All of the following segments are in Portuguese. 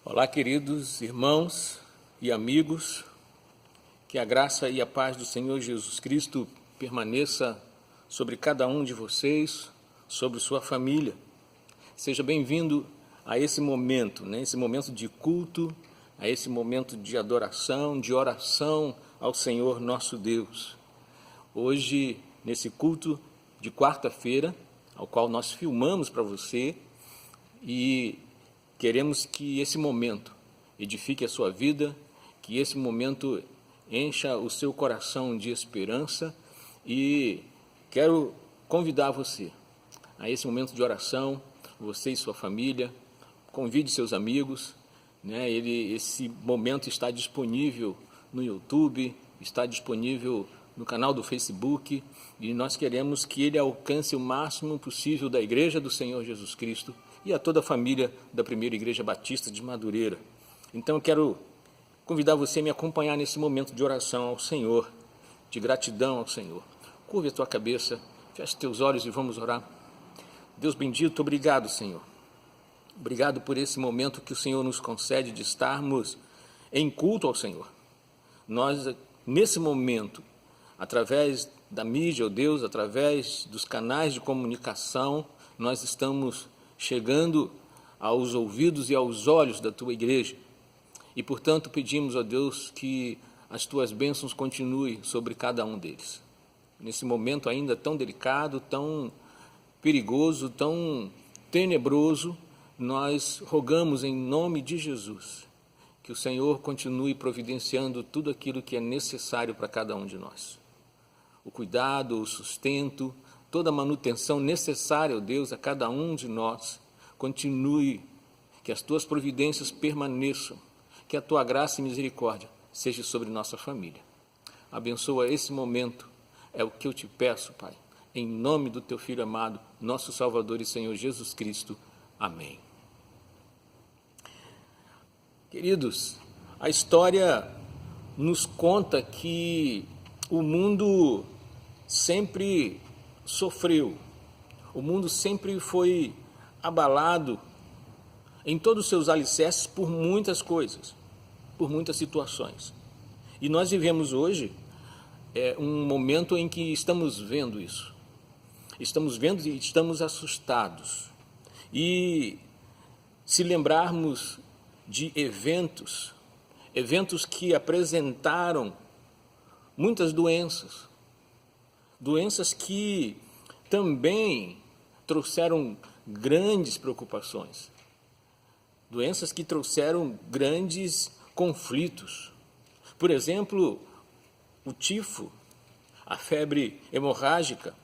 Olá, queridos irmãos e amigos, que a graça e a paz do Senhor Jesus Cristo permaneça sobre cada um de vocês, sobre sua família. Seja bem-vindo a esse momento, esse momento de culto, a esse momento de adoração, de oração ao Senhor nosso Deus. Hoje, nesse culto de quarta-feira, ao qual nós filmamos para você, e queremos que esse momento edifique a sua vida, que esse momento encha o seu coração de esperança, e quero convidar você a esse momento de oração, você e sua família, convide seus amigos, esse momento está disponível no YouTube, está disponível no canal do Facebook, e nós queremos que ele alcance o máximo possível da Igreja do Senhor Jesus Cristo e a toda a família da Primeira Igreja Batista de Madureira. Então eu quero convidar você a me acompanhar nesse momento de oração ao Senhor, de gratidão ao Senhor. Curve a tua cabeça, feche teus olhos e vamos orar. Deus bendito, obrigado, Senhor. Obrigado por esse momento que o Senhor nos concede de estarmos em culto ao Senhor. Nós, nesse momento, através da mídia, ó Deus, através dos canais de comunicação, nós estamos chegando aos ouvidos e aos olhos da Tua Igreja. E, portanto, pedimos, ó Deus, que as Tuas bênçãos continuem sobre cada um deles. Nesse momento ainda tão delicado, tão perigoso, tão tenebroso, nós rogamos em nome de Jesus que o Senhor continue providenciando tudo aquilo que é necessário para cada um de nós. O cuidado, o sustento, toda a manutenção necessária, ó Deus, a cada um de nós, continue, que as Tuas providências permaneçam, que a Tua graça e misericórdia seja sobre nossa família. Abençoa esse momento, é o que eu te peço, Pai, em nome do Teu Filho amado, nosso Salvador e Senhor Jesus Cristo. Amém. Queridos, a história nos conta que o mundo sempre sofreu, o mundo sempre foi abalado em todos os seus alicerces por muitas coisas, por muitas situações. E nós vivemos hoje um momento em que estamos vendo isso. Estamos vendo e estamos assustados. E se lembrarmos de eventos que apresentaram muitas doenças que também trouxeram grandes preocupações, doenças que trouxeram grandes conflitos. Por exemplo, o tifo, a febre hemorrágica,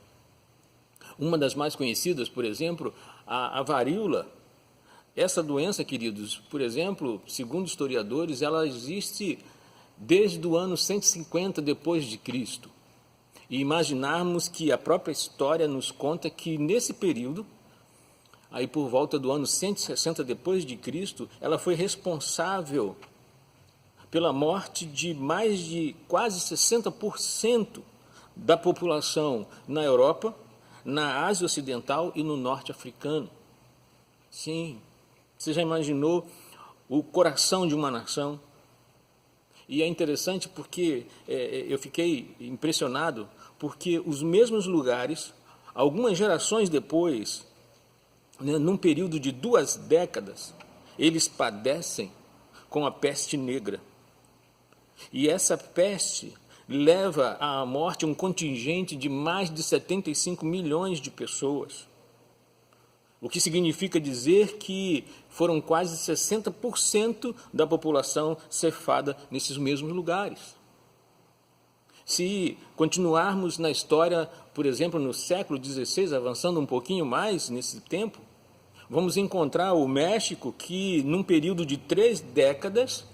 uma das mais conhecidas, por exemplo, a varíola. Essa doença, queridos, por exemplo, segundo historiadores, ela existe desde o ano 150 depois de Cristo. E imaginarmos que a própria história nos conta que nesse período, aí por volta do ano 160 depois de Cristo, ela foi responsável pela morte de mais de quase 60% da população na Europa, na Ásia Ocidental e no Norte Africano. Sim, você já imaginou o coração de uma nação? E é interessante porque eu fiquei impressionado, porque os mesmos lugares, algumas gerações depois, num período de 2 décadas, eles padecem com a peste negra. E essa peste leva à morte um contingente de mais de 75 milhões de pessoas. O que significa dizer que foram quase 60% da população cefada nesses mesmos lugares. Se continuarmos na história, por exemplo, no século XVI, avançando um pouquinho mais nesse tempo, vamos encontrar o México que, num período de 3 décadas,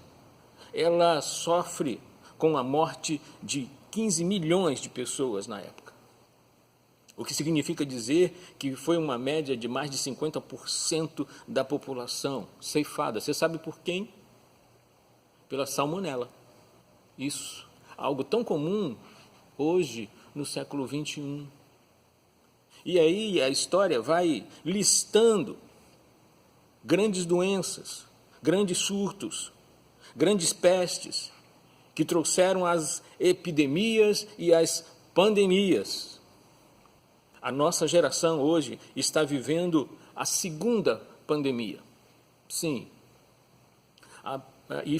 ela sofre com a morte de 15 milhões de pessoas na época. O que significa dizer que foi uma média de mais de 50% da população ceifada. Você sabe por quem? Pela salmonela. Isso, algo tão comum hoje no século XXI. E aí a história vai listando grandes doenças, grandes surtos, grandes pestes, que trouxeram as epidemias e as pandemias. A nossa geração hoje está vivendo a segunda pandemia. Sim. E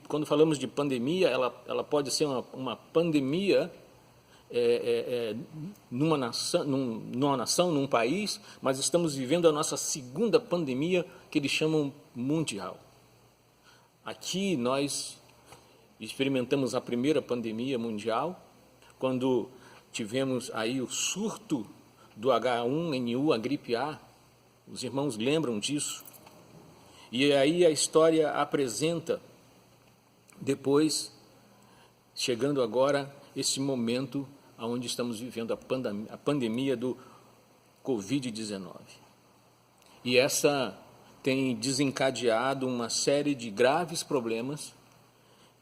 quando falamos de pandemia, ela pode ser uma pandemia numa nação, num país, mas estamos vivendo a nossa segunda pandemia, que eles chamam mundial. Aqui nós experimentamos a primeira pandemia mundial, quando tivemos aí o surto do H1N1, a gripe A. Os irmãos lembram disso? E aí a história apresenta, depois, chegando agora, esse momento onde estamos vivendo a pandemia do Covid-19. E essa tem desencadeado uma série de graves problemas,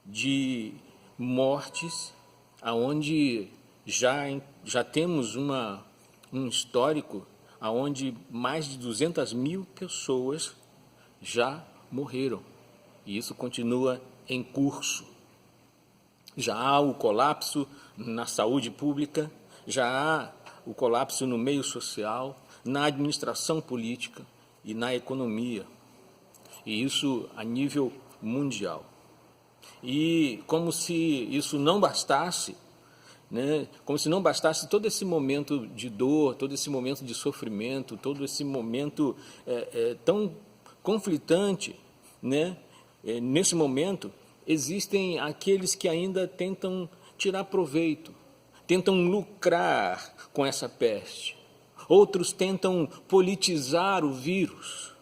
de mortes, aonde já temos um histórico aonde mais de 200 mil pessoas já morreram, e isso continua em curso. Já há o colapso na saúde pública, já há o colapso no meio social, na administração política e na economia, e isso a nível mundial. E como se isso não bastasse, né, como se não bastasse todo esse momento de dor, todo esse momento de sofrimento, todo esse momento tão conflitante, né? Nesse momento, existem aqueles que ainda tentam tirar proveito, tentam lucrar com essa peste. Outros tentam politizar o vírus.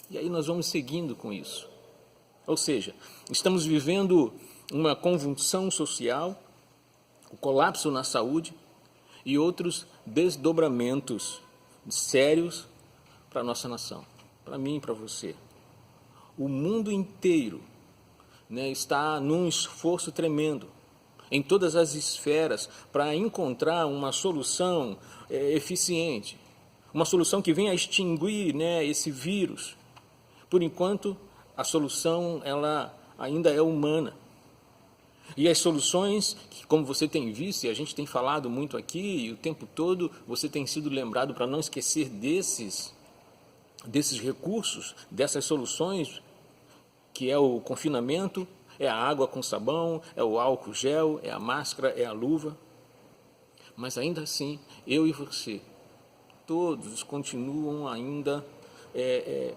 E aí nós vamos seguindo com isso. Ou seja, estamos vivendo uma convulsão social, o colapso na saúde e outros desdobramentos sérios para a nossa nação, para mim e para você. O mundo inteiro, né, está num esforço tremendo, em todas as esferas, para encontrar uma solução eficiente, uma solução que venha a extinguir, né, esse vírus. Por enquanto, a solução ela ainda é humana. E as soluções, como você tem visto, e a gente tem falado muito aqui, e o tempo todo você tem sido lembrado para não esquecer desses recursos, dessas soluções, que é o confinamento, é a água com sabão, é o álcool gel, é a máscara, é a luva. Mas ainda assim, eu e você, todos continuam ainda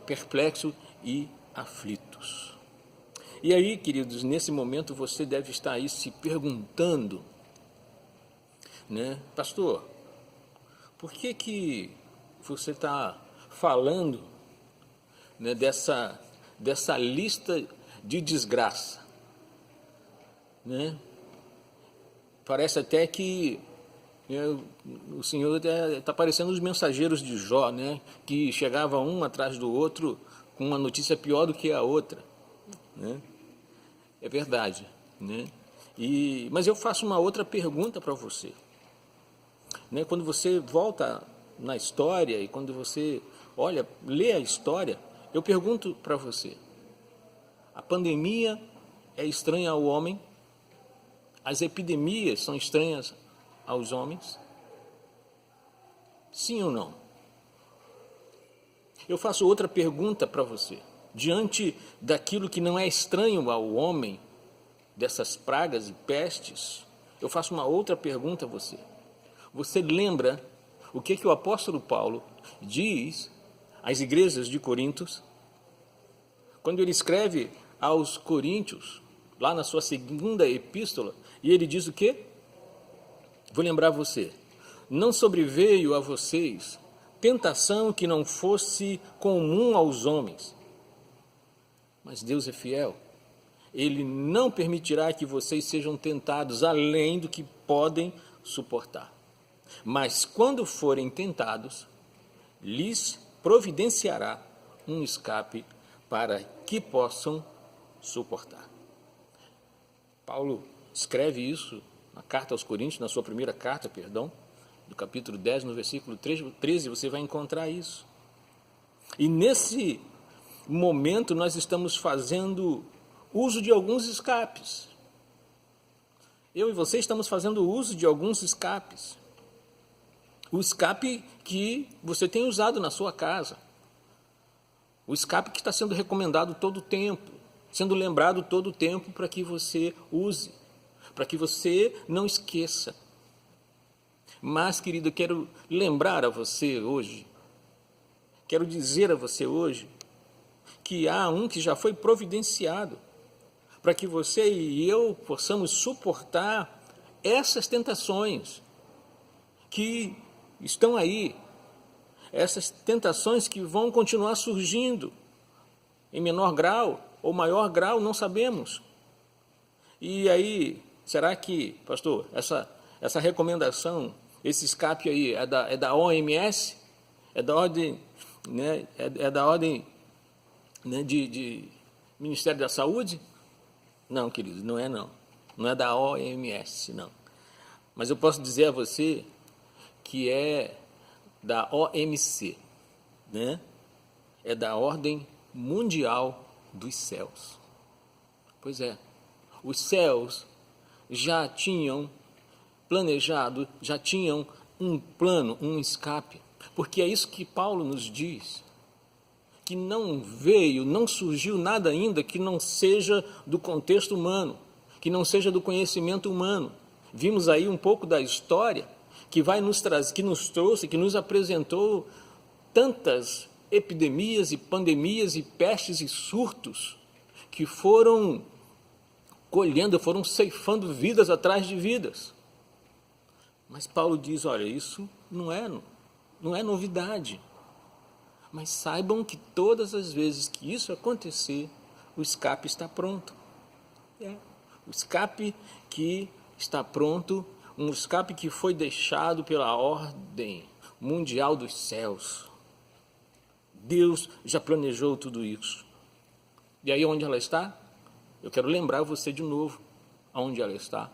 perplexos e aflitos. E aí, queridos, nesse momento você deve estar aí se perguntando, né, pastor, por que você está falando, né, dessa lista de desgraça, né? Parece até que o Senhor está parecendo os mensageiros de Jó, né, que chegava um atrás do outro com uma notícia pior do que a outra, né? É verdade, né? Mas eu faço uma outra pergunta para você, né? Quando você volta na história e quando você lê a história, eu pergunto para você: a pandemia é estranha ao homem? As epidemias são estranhas aos homens? Sim ou não? Eu faço outra pergunta para você. Diante daquilo que não é estranho ao homem, dessas pragas e pestes, eu faço uma outra pergunta a você. Você lembra o que o apóstolo Paulo diz às igrejas de Corinto? Quando ele escreve aos Coríntios, lá na sua segunda epístola, e ele diz o quê? Vou lembrar você. Não sobreveio a vocês tentação que não fosse comum aos homens. Mas Deus é fiel. Ele não permitirá que vocês sejam tentados além do que podem suportar. Mas quando forem tentados, lhes providenciará um escape para que possam suportar. Paulo escreve isso na carta aos Coríntios, na sua primeira carta, do capítulo 10, no versículo 13, você vai encontrar isso. E momento nós estamos fazendo uso de alguns escapes. Eu e você estamos fazendo uso de alguns escapes. O escape que você tem usado na sua casa. O escape que está sendo recomendado todo o tempo, sendo lembrado todo o tempo para que você use, para que você não esqueça. Mas, querido, eu quero lembrar a você hoje, quero dizer a você hoje, que há um que já foi providenciado para que você e eu possamos suportar essas tentações que estão aí, essas tentações que vão continuar surgindo, em menor grau ou maior grau, não sabemos. E aí, será que, pastor, essa recomendação, esse escape aí é da OMS? É da ordem, né, é da ordem, né, de Ministério da Saúde? Não, querido, não é não. Não é da OMS, não. Mas eu posso dizer a você que é da OMC, né? É da Ordem Mundial dos Céus. Pois é, os céus já tinham planejado, já tinham um plano, um escape, porque é isso que Paulo nos diz, que não veio, não surgiu nada ainda que não seja do contexto humano, que não seja do conhecimento humano. Vimos aí um pouco da história que que nos trouxe, que nos apresentou tantas epidemias e pandemias e pestes e surtos que foram colhendo, foram ceifando vidas atrás de vidas. Mas Paulo diz, olha, isso não é novidade. Mas saibam que todas as vezes que isso acontecer, o escape está pronto. O escape que está pronto, um escape que foi deixado pela ordem mundial dos céus. Deus já planejou tudo isso. E aí onde ela está? Eu quero lembrar você de novo aonde ela está.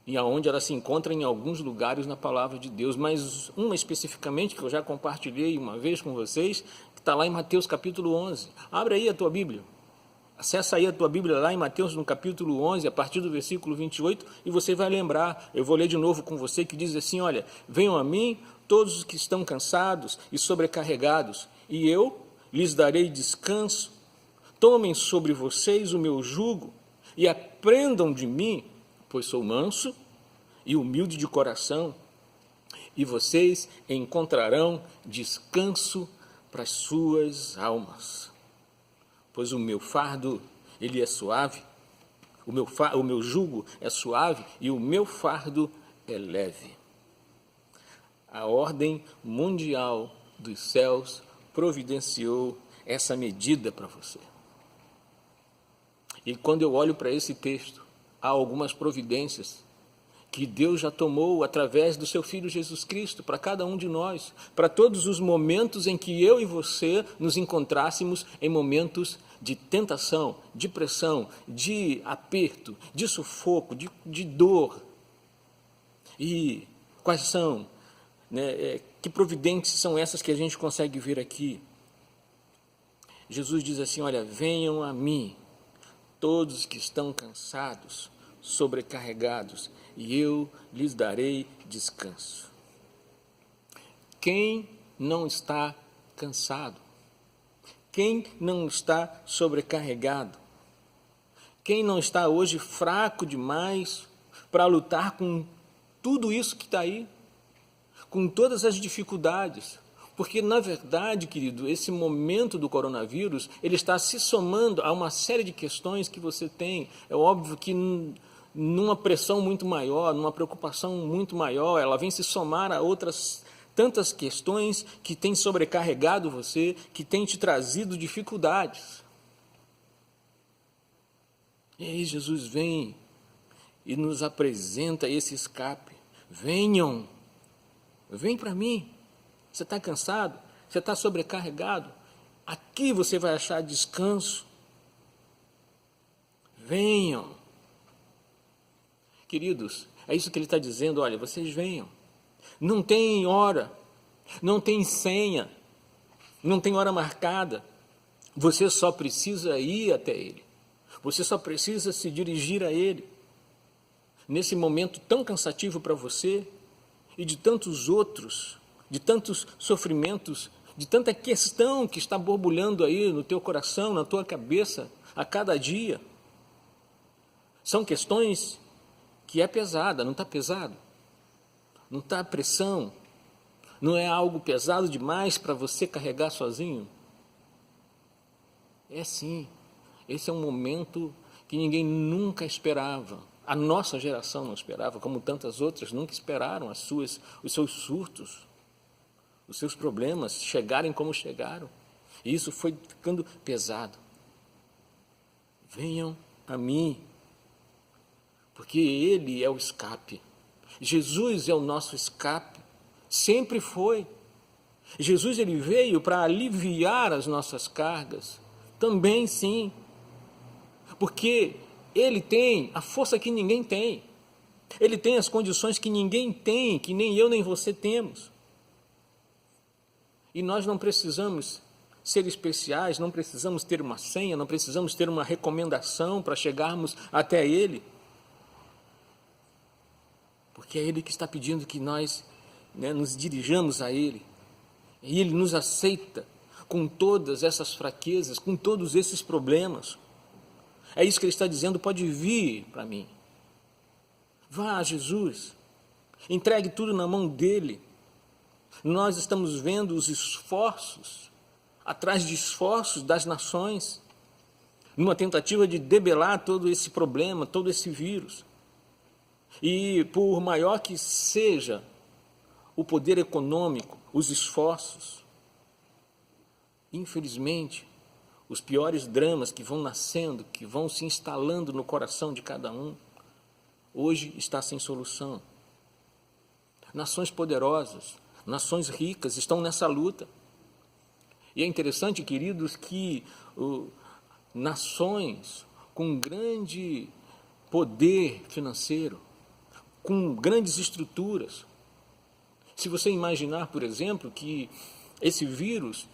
E aonde ela se encontra em alguns lugares na palavra de Deus, mas uma especificamente que eu já compartilhei uma vez com vocês, que está lá em Mateus capítulo 11. Abre aí a tua Bíblia. Acessa aí a tua Bíblia lá em Mateus no capítulo 11, a partir do versículo 28, e você vai lembrar, eu vou ler de novo com você, que diz assim, olha, venham a mim todos os que estão cansados e sobrecarregados, e eu lhes darei descanso. Tomem sobre vocês o meu jugo e aprendam de mim, pois sou manso e humilde de coração, e vocês encontrarão descanso para as suas almas. Pois o meu fardo, ele é suave, o meu jugo é suave e o meu fardo é leve. A ordem mundial dos céus providenciou essa medida para você. E quando eu olho para esse texto, há algumas providências que Deus já tomou através do seu Filho Jesus Cristo, para cada um de nós, para todos os momentos em que eu e você nos encontrássemos em momentos de tentação, de pressão, de aperto, de sufoco, de dor. E quais são, né, que providências são essas que a gente consegue ver aqui? Jesus diz assim, olha, venham a mim, todos que estão cansados, sobrecarregados, e eu lhes darei descanso. Quem não está cansado? Quem não está sobrecarregado? Quem não está hoje fraco demais para lutar com tudo isso que está aí? Com todas as dificuldades? Porque, na verdade, querido, esse momento do coronavírus, ele está se somando a uma série de questões que você tem. É óbvio que numa pressão muito maior, numa preocupação muito maior, ela vem se somar a outras tantas questões que têm sobrecarregado você, que têm te trazido dificuldades. E aí Jesus vem e nos apresenta esse escape. Venham, vem para mim. Você está cansado? Você está sobrecarregado? Aqui você vai achar descanso. Venham. Queridos, é isso que ele está dizendo, olha, vocês venham. Não tem hora, não tem senha, não tem hora marcada. Você só precisa ir até Ele. Você só precisa se dirigir a Ele. Nesse momento tão cansativo para você e de tantos outros, de tantos sofrimentos, de tanta questão que está borbulhando aí no teu coração, na tua cabeça, a cada dia. São questões que é pesada, não está pesado? Não está pressão? Não é algo pesado demais para você carregar sozinho? É sim, esse é um momento que ninguém nunca esperava. A nossa geração não esperava, como tantas outras nunca esperaram os seus surtos, os seus problemas chegarem como chegaram. E isso foi ficando pesado. Venham a mim, porque Ele é o escape. Jesus é o nosso escape, sempre foi. Jesus, Ele veio para aliviar as nossas cargas, também sim, porque Ele tem a força que ninguém tem, Ele tem as condições que ninguém tem, que nem eu nem você temos. E nós não precisamos ser especiais, não precisamos ter uma senha, não precisamos ter uma recomendação para chegarmos até Ele, porque é Ele que está pedindo que nós nos dirijamos a Ele, e Ele nos aceita com todas essas fraquezas, com todos esses problemas. É isso que Ele está dizendo: pode vir para mim, vá a Jesus, entregue tudo na mão dEle. Nós estamos vendo os esforços, atrás de esforços das nações, numa tentativa de debelar todo esse problema, todo esse vírus. E por maior que seja o poder econômico, os esforços, infelizmente, os piores dramas que vão nascendo, que vão se instalando no coração de cada um, hoje está sem solução. Nações poderosas, nações ricas estão nessa luta. E é interessante, queridos, que nações com grande poder financeiro, com grandes estruturas. Se você imaginar, por exemplo, que esse vírus,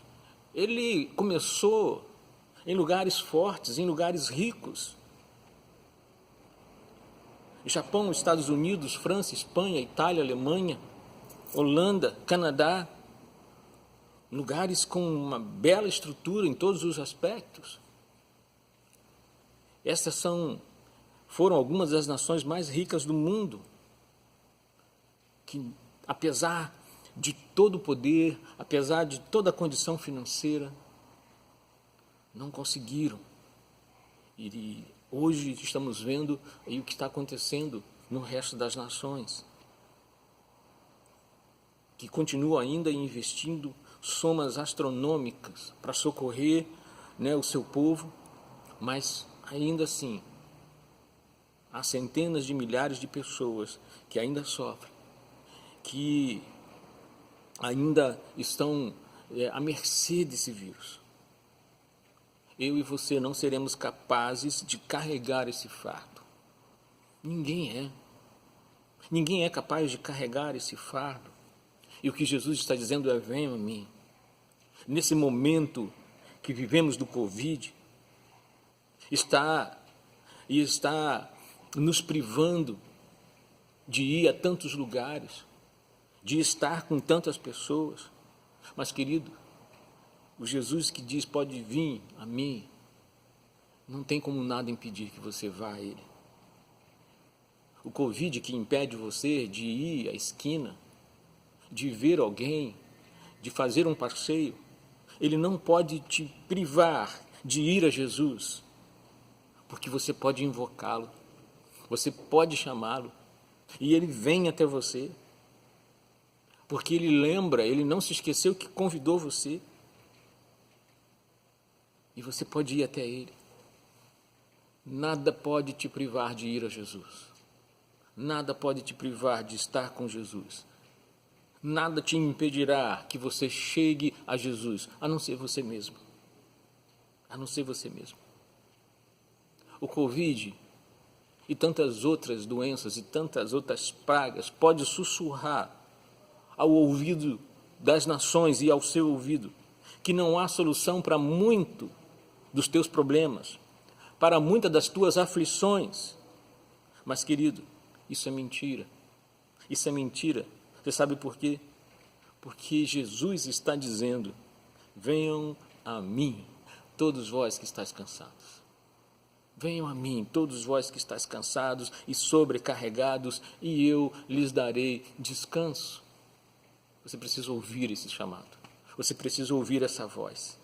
ele começou em lugares fortes, em lugares ricos. Japão, Estados Unidos, França, Espanha, Itália, Alemanha, Holanda, Canadá, lugares com uma bela estrutura em todos os aspectos. Essas foram algumas das nações mais ricas do mundo, que, apesar de todo o poder, apesar de toda a condição financeira, não conseguiram. E hoje estamos vendo aí o que está acontecendo no resto das nações, que continuam ainda investindo somas astronômicas para socorrer o seu povo, mas ainda assim há centenas de milhares de pessoas que ainda sofrem, que ainda estão à mercê desse vírus. Eu e você não seremos capazes de carregar esse fardo. Ninguém é. Ninguém é capaz de carregar esse fardo. E o que Jesus está dizendo é: venha a mim. Nesse momento que vivemos do Covid, está nos privando de ir a tantos lugares, de estar com tantas pessoas. Mas, querido, o Jesus que diz: pode vir a mim, não tem como nada impedir que você vá a Ele. O Covid que impede você de ir à esquina, de ver alguém, de fazer um passeio, ele não pode te privar de ir a Jesus, porque você pode invocá-lo, você pode chamá-lo, e Ele vem até você, porque Ele lembra, Ele não se esqueceu que convidou você, e você pode ir até Ele. Nada pode te privar de ir a Jesus, nada pode te privar de estar com Jesus, nada te impedirá que você chegue a Jesus, a não ser você mesmo, a não ser você mesmo. O Covid e tantas outras doenças e tantas outras pragas pode sussurrar ao ouvido das nações e ao seu ouvido que não há solução para muito dos teus problemas, para muitas das tuas aflições. Mas, querido, isso é mentira. Isso é mentira. Você sabe por quê? Porque Jesus está dizendo: venham a mim, todos vós que estáis cansados. Venham a mim, todos vós que estáis cansados e sobrecarregados, e eu lhes darei descanso. Você precisa ouvir esse chamado. Você precisa ouvir essa voz.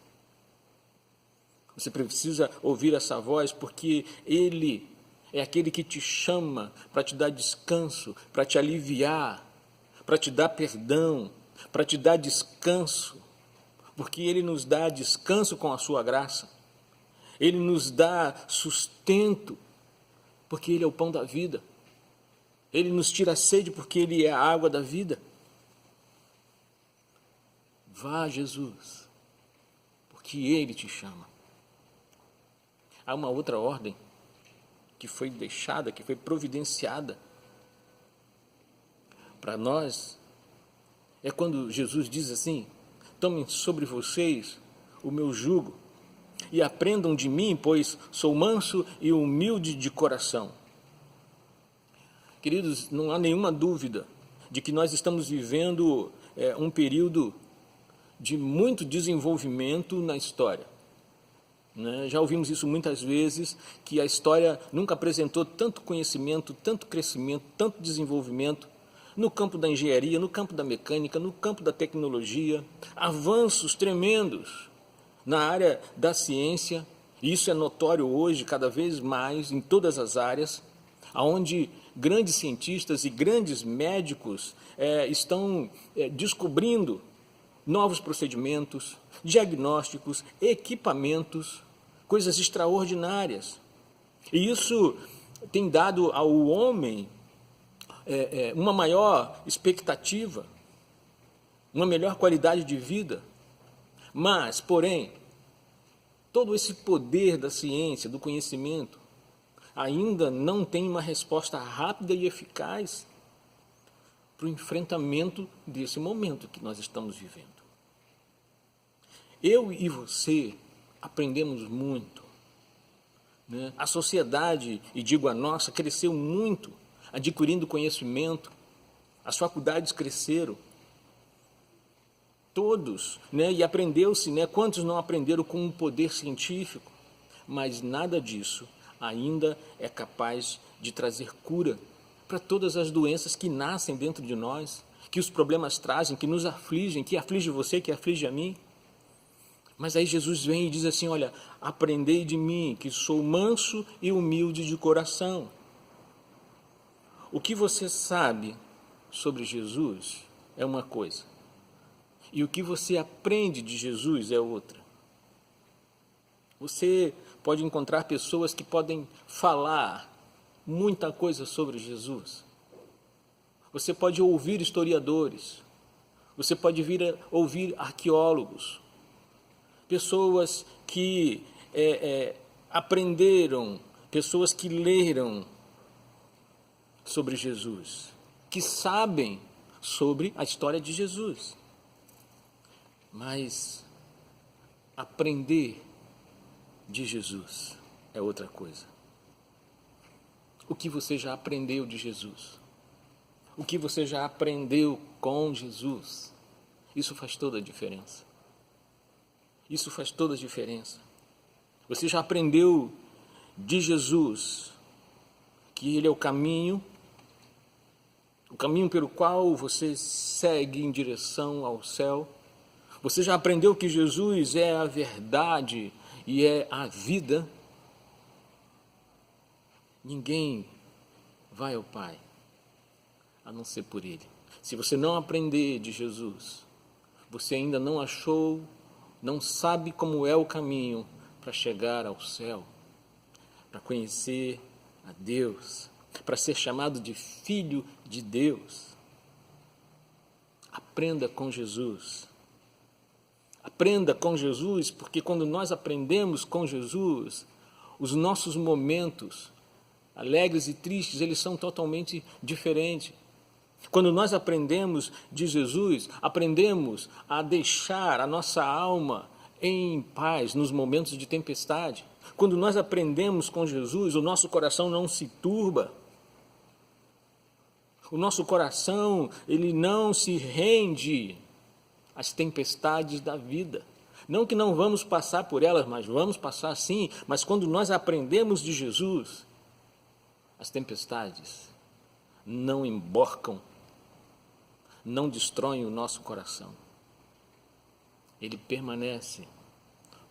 Você precisa ouvir essa voz porque Ele é aquele que te chama para te dar descanso, para te aliviar, para te dar perdão, para te dar descanso, porque Ele nos dá descanso com a sua graça. Ele nos dá sustento, porque Ele é o pão da vida. Ele nos tira a sede, porque Ele é a água da vida. Vá a Jesus, porque Ele te chama. Há uma outra ordem que foi deixada, que foi providenciada para nós. É quando Jesus diz assim: tomem sobre vocês o meu jugo e aprendam de mim, pois sou manso e humilde de coração. Queridos, não há nenhuma dúvida de que nós estamos vivendo um período de muito desenvolvimento na história. Já ouvimos isso muitas vezes, que a história nunca apresentou tanto conhecimento, tanto crescimento, tanto desenvolvimento no campo da engenharia, no campo da mecânica, no campo da tecnologia, avanços tremendos na área da ciência. E isso é notório hoje, cada vez mais, em todas as áreas, onde grandes cientistas e grandes médicos estão descobrindo novos procedimentos, diagnósticos, equipamentos, coisas extraordinárias. E isso tem dado ao homem uma maior expectativa, uma melhor qualidade de vida. Mas, porém, todo esse poder da ciência, do conhecimento, ainda não tem uma resposta rápida e eficaz para o enfrentamento desse momento que nós estamos vivendo. Eu e você aprendemos muito. A sociedade, e digo a nossa, cresceu muito, adquirindo conhecimento, as faculdades cresceram, todos, e aprendeu-se, quantos não aprenderam com um poder científico, mas nada disso ainda é capaz de trazer cura para todas as doenças que nascem dentro de nós, que os problemas trazem, que nos afligem, que aflige você, que aflige a mim. Mas aí Jesus vem e diz assim: olha, aprendei de mim, que sou manso e humilde de coração. O que você sabe sobre Jesus é uma coisa, e o que você aprende de Jesus é outra. Você pode encontrar pessoas que podem falar muita coisa sobre Jesus. Você pode ouvir historiadores, você pode ouvir arqueólogos, pessoas que aprenderam, pessoas que leram sobre Jesus, que sabem sobre a história de Jesus. Mas aprender de Jesus é outra coisa. O que você já aprendeu de Jesus? O que você já aprendeu com Jesus? Isso faz toda a diferença. Isso faz toda a diferença. Você já aprendeu de Jesus que Ele é o caminho pelo qual você segue em direção ao céu? Você já aprendeu que Jesus é a verdade e é a vida? Ninguém vai ao Pai a não ser por Ele. Se você não aprender de Jesus, você ainda não achou, não sabe como é o caminho para chegar ao céu, para conhecer a Deus, para ser chamado de filho de Deus. Aprenda com Jesus. Aprenda com Jesus, porque quando nós aprendemos com Jesus, os nossos momentos, alegres e tristes, eles são totalmente diferentes. Quando nós aprendemos de Jesus, aprendemos a deixar a nossa alma em paz nos momentos de tempestade. Quando nós aprendemos com Jesus, o nosso coração não se turba. O nosso coração, ele não se rende às tempestades da vida. Não que não vamos passar por elas, mas vamos passar sim. Mas quando nós aprendemos de Jesus, as tempestades não emborcam, não destroem o nosso coração. Ele permanece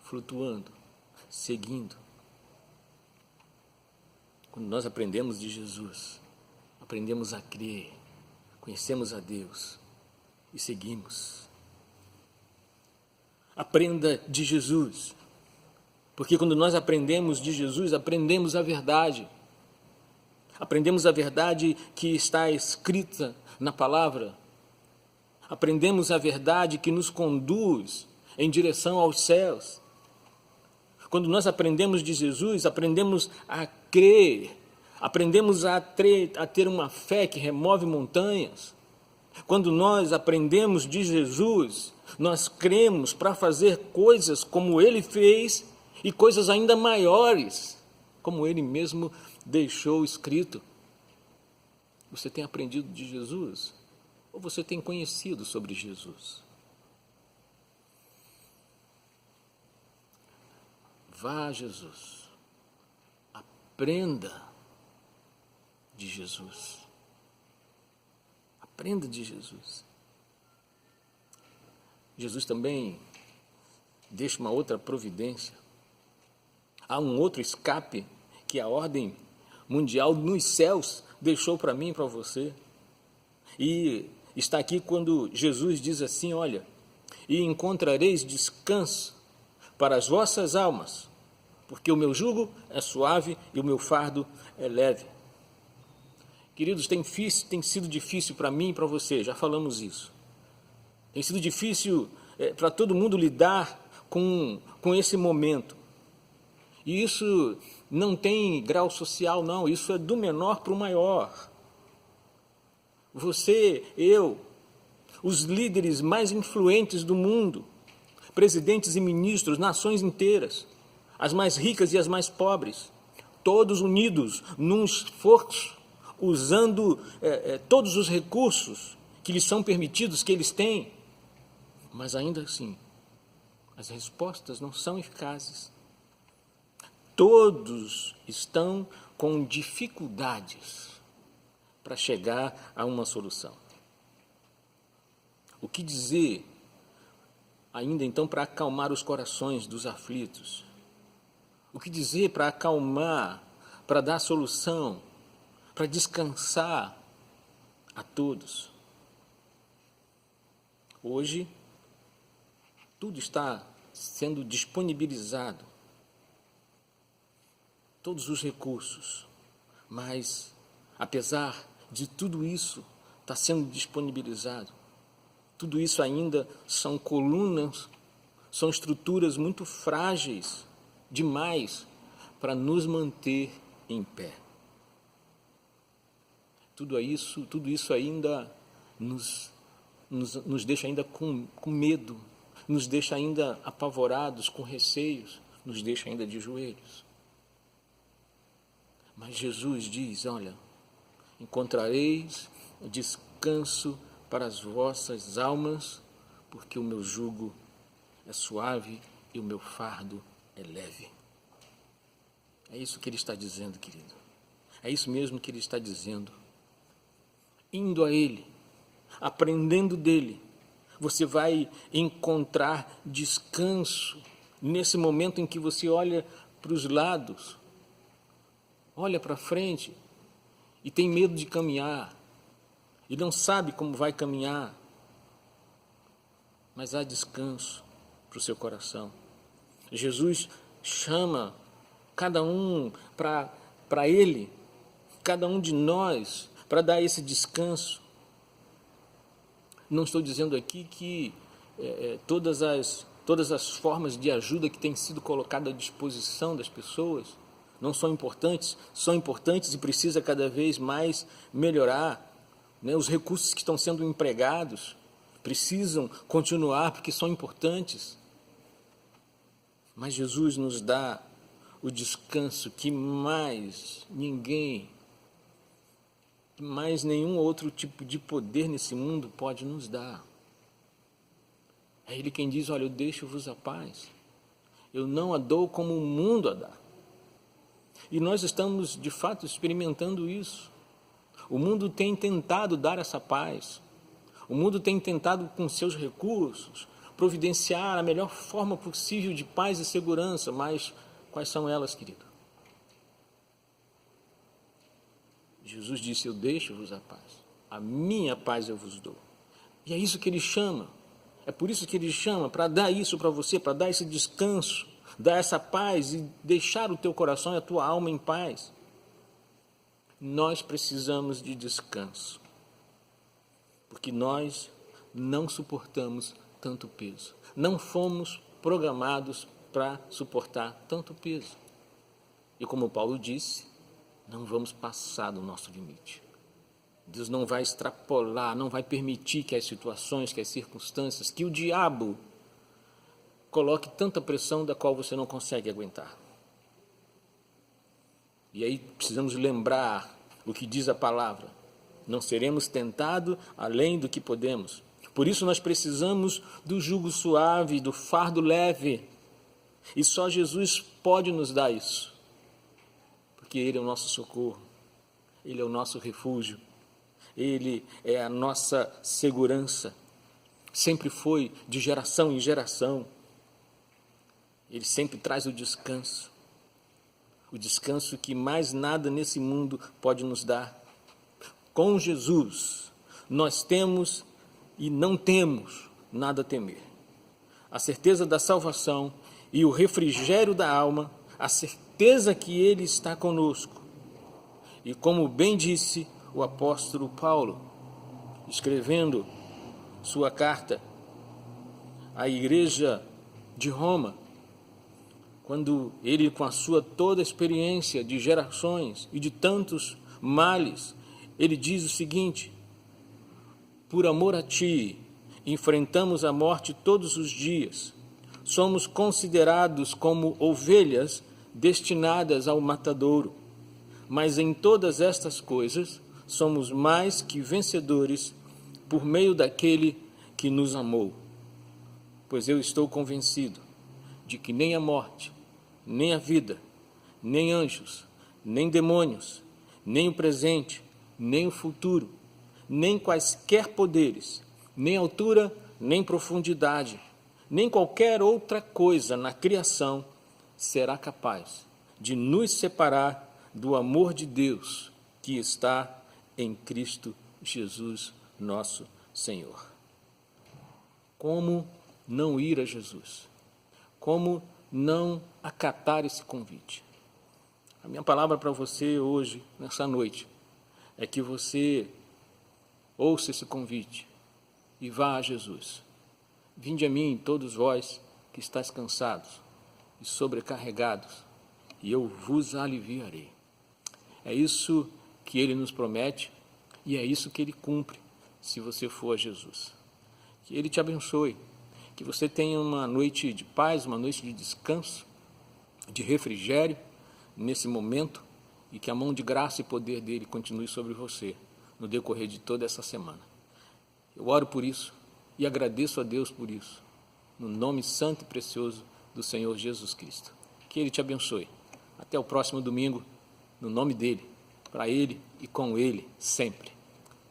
flutuando, seguindo. Quando nós aprendemos de Jesus, aprendemos a crer, conhecemos a Deus e seguimos. Aprenda de Jesus, porque quando nós aprendemos de Jesus, aprendemos a verdade. Aprendemos a verdade que está escrita na palavra. Aprendemos a verdade que nos conduz em direção aos céus. Quando nós aprendemos de Jesus, aprendemos a crer, aprendemos a ter uma fé que remove montanhas. Quando nós aprendemos de Jesus, nós cremos para fazer coisas como Ele fez e coisas ainda maiores, como Ele mesmo deixou escrito. Você tem aprendido de Jesus? Ou você tem conhecido sobre Jesus? Vá a Jesus. Aprenda de Jesus. Aprenda de Jesus. Jesus também deixa uma outra providência. Há um outro escape que a ordem mundial nos céus deixou para mim e para você. E está aqui quando Jesus diz assim, olha, e encontrareis descanso para as vossas almas, porque o meu jugo é suave e o meu fardo é leve. Queridos, tem sido difícil para mim e para você, já falamos isso. Tem sido difícil para todo mundo lidar com esse momento. E isso não tem grau social, não, isso é do menor para o maior. Você, eu, os líderes mais influentes do mundo, presidentes e ministros, nações inteiras, as mais ricas e as mais pobres, todos unidos num esforço, usando todos os recursos que lhes são permitidos, que eles têm, mas ainda assim, as respostas não são eficazes. Todos estão com dificuldades para chegar a uma solução. O que dizer ainda então para acalmar os corações dos aflitos? O que dizer para acalmar, para dar solução, para descansar a todos? Hoje, tudo está sendo disponibilizado, todos os recursos, mas, apesar de tudo isso está sendo disponibilizado, tudo isso ainda são colunas, são estruturas muito frágeis demais para nos manter em pé. Tudo isso ainda nos deixa ainda com medo, nos deixa ainda apavorados, com receios, nos deixa ainda de joelhos. Mas Jesus diz, olha, encontrareis descanso para as vossas almas, porque o meu jugo é suave e o meu fardo é leve. É isso que ele está dizendo, querido. É isso mesmo que ele está dizendo. Indo a ele, aprendendo dele, você vai encontrar descanso nesse momento em que você olha para os lados, olha para frente e tem medo de caminhar e não sabe como vai caminhar, mas há descanso para o seu coração. Jesus chama cada um para ele, cada um de nós, para dar esse descanso. Não estou dizendo aqui que todas as formas de ajuda que têm sido colocadas à disposição das pessoas não são importantes e precisa cada vez mais melhorar. Né? Os recursos que estão sendo empregados precisam continuar porque são importantes. Mas Jesus nos dá o descanso que mais ninguém, mais nenhum outro tipo de poder nesse mundo pode nos dar. É Ele quem diz: olha, eu deixo-vos a paz, eu não a dou como o mundo a dá. E nós estamos, de fato, experimentando isso. O mundo tem tentado dar essa paz, o mundo tem tentado, com seus recursos, providenciar a melhor forma possível de paz e segurança, mas quais são elas, querido? Jesus disse: eu deixo-vos a paz, a minha paz eu vos dou. E é isso que Ele chama, é por isso que Ele chama, para dar isso para você, para dar esse descanso, dar essa paz e deixar o teu coração e a tua alma em paz. Nós precisamos de descanso, porque nós não suportamos tanto peso, não fomos programados para suportar tanto peso. E como Paulo disse, não vamos passar do nosso limite. Deus não vai extrapolar, não vai permitir que as situações, que as circunstâncias, que o diabo coloque tanta pressão da qual você não consegue aguentar. E aí precisamos lembrar o que diz a palavra: não seremos tentados além do que podemos. Por isso nós precisamos do jugo suave, do fardo leve. E só Jesus pode nos dar isso, porque Ele é o nosso socorro, Ele é o nosso refúgio, Ele é a nossa segurança. Sempre foi, de geração em geração. Ele sempre traz o descanso que mais nada nesse mundo pode nos dar. Com Jesus, nós temos e não temos nada a temer. A certeza da salvação e o refrigério da alma, a certeza que Ele está conosco. E como bem disse o apóstolo Paulo, escrevendo sua carta à igreja de Roma, quando ele, com a sua toda experiência de gerações e de tantos males, ele diz o seguinte: por amor a ti, enfrentamos a morte todos os dias, somos considerados como ovelhas destinadas ao matadouro, mas em todas estas coisas somos mais que vencedores por meio daquele que nos amou. Pois eu estou convencido de que nem a morte, nem a vida, nem anjos, nem demônios, nem o presente, nem o futuro, nem quaisquer poderes, nem altura, nem profundidade, nem qualquer outra coisa na criação será capaz de nos separar do amor de Deus que está em Cristo Jesus, nosso Senhor. Como não ir a Jesus? Como não acatar esse convite? A minha palavra para você hoje, nessa noite, é que você ouça esse convite e vá a Jesus. Vinde a mim, todos vós que estáis cansados e sobrecarregados, e eu vos aliviarei. É isso que Ele nos promete e é isso que Ele cumpre se você for a Jesus. Que Ele te abençoe, que você tenha uma noite de paz, uma noite de descanso, de refrigério nesse momento, e que a mão de graça e poder dEle continue sobre você no decorrer de toda essa semana. Eu oro por isso e agradeço a Deus por isso, no nome santo e precioso do Senhor Jesus Cristo. Que Ele te abençoe. Até o próximo domingo, no nome dEle, para Ele e com Ele sempre.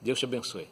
Deus te abençoe.